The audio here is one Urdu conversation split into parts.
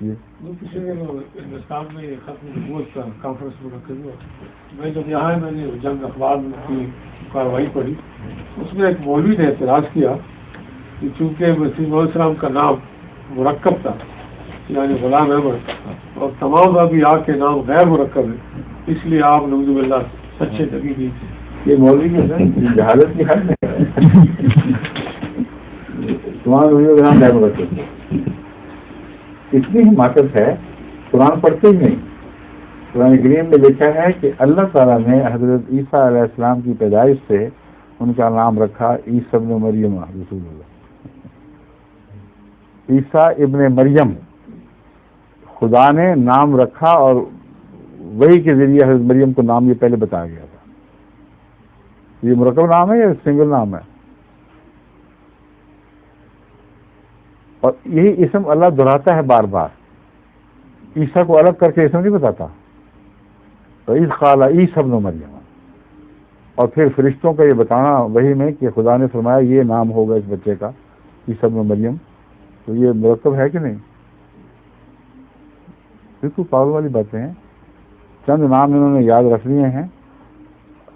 کسی نے ہندوستان میں ختم نبوت کا کانفرنس منعقد ہوا، میں جب یہاں میں نے جنگ اخبار کی کارروائی پڑھی، اس میں ایک مولوی نے اعتراض کیا کہ چونکہ مسیح علیہ السلام کا نام مرکب تھا، یعنی غلام احمد، اور تمام انبیاء کے نام غیر مرکب ہیں، اس لیے آپ نعوذ باللہ سچے نبی نہیں تھے۔ یہ مولوی کے جہالت کی حد ہے، تمہارا نام غیر مرکب اتنی حماقت ہے، قرآن پڑھتے ہی نہیں۔ قرآن کریم میں لکھا ہے کہ اللہ تعالیٰ نے حضرت عیسیٰ علیہ السلام کی پیدائش سے ان کا نام رکھا عیسیٰ ابن مریم رسول اللہ۔ عیسیٰ ابن مریم خدا نے نام رکھا، اور وہی کے ذریعے حضرت مریم کو نام یہ پہلے بتایا گیا تھا۔ یہ مرکب نام ہے یا سنگل نام ہے؟ اور یہی اسم اللہ دہراتا ہے بار بار، عیسیٰ کو الگ کر کے اسم نہیں بتاتا۔ تو اذ قال عیسیٰ ابن مریم، اور پھر فرشتوں کا یہ بتانا وحی میں کہ خدا نے فرمایا یہ نام ہوگا اس بچے کا عیسیٰ ابن مریم، تو یہ مرکب ہے کہ نہیں؟ بالکل پاگل والی باتیں ہیں۔ چند نام انہوں نے یاد رکھ لیے ہیں،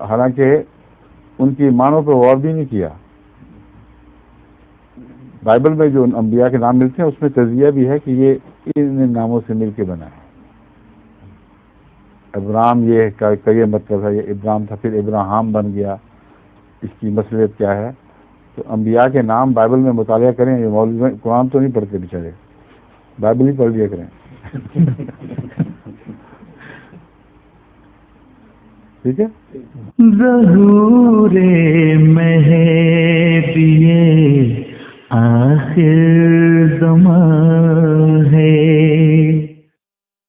حالانکہ ان کی معنوں پہ غور بھی نہیں کیا۔ بائبل میں جو انبیاء کے نام ملتے ہیں اس میں تجزیہ بھی ہے کہ یہ ان ناموں سے مل کے بنا ہے۔ ابراہم یہ کا یہ مطلب ہے، یہ ابراہم تھا، پھر ابراہم بن گیا، اس کی مصلیت کیا ہے؟ تو انبیاء کے نام بائبل میں مطالعہ کریں، یہ مولوی قرآن تو نہیں پڑھتے بیچارے، بائبل ہی پڑھ لیا کریں۔ ٹھیک ہے، ظہور مہدی آخر زمان